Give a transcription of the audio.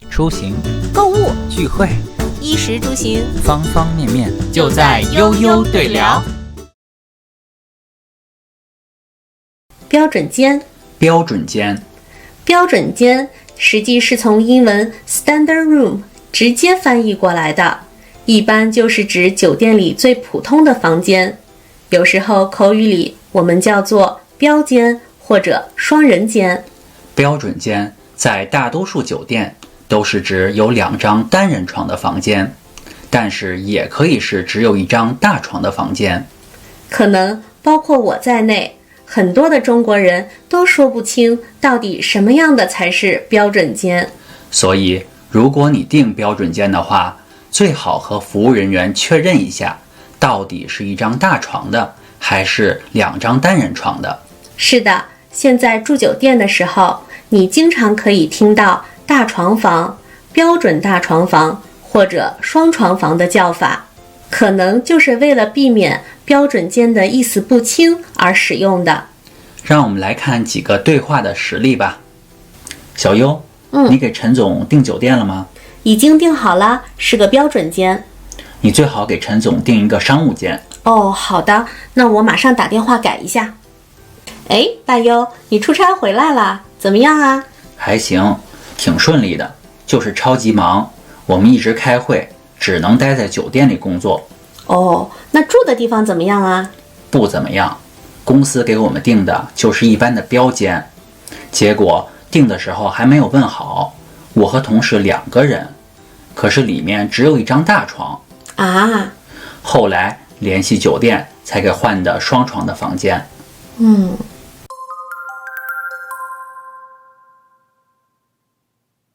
出行、购物、聚会，衣食住行，方方面面就在悠悠对聊。标准间，标准间，标准间实际是从英文 standard room 直接翻译过来的，一般就是指酒店里最普通的房间，有时候口语里我们叫做标间或者双人间。标准间在大多数酒店都是指有2张单人床的房间，但是也可以是只有1张大床的房间。可能包括我在内，很多的中国人都说不清到底什么样的才是标准间。所以如果你订标准间的话，最好和服务人员确认一下，到底是1张大床的还是2张单人床的。是的，现在住酒店的时候，你经常可以听到大床房、标准大床房或者双床房的叫法，可能就是为了避免标准间的意思不清而使用的。让我们来看几个对话的实例吧。小优，你给陈总订酒店了吗？已经订好了，是个标准间。你最好给陈总订一个商务间。哦，好的，那我马上打电话改一下。哎，大优，你出差回来了，怎么样啊？还行，挺顺利的，就是超级忙，我们一直开会，只能待在酒店里工作。哦，那住的地方怎么样啊？不怎么样，公司给我们订的就是一般的标间，结果订的时候还没有问好，我和同事2个人，可是里面只有1张大床啊。后来联系酒店才给换的双床的房间。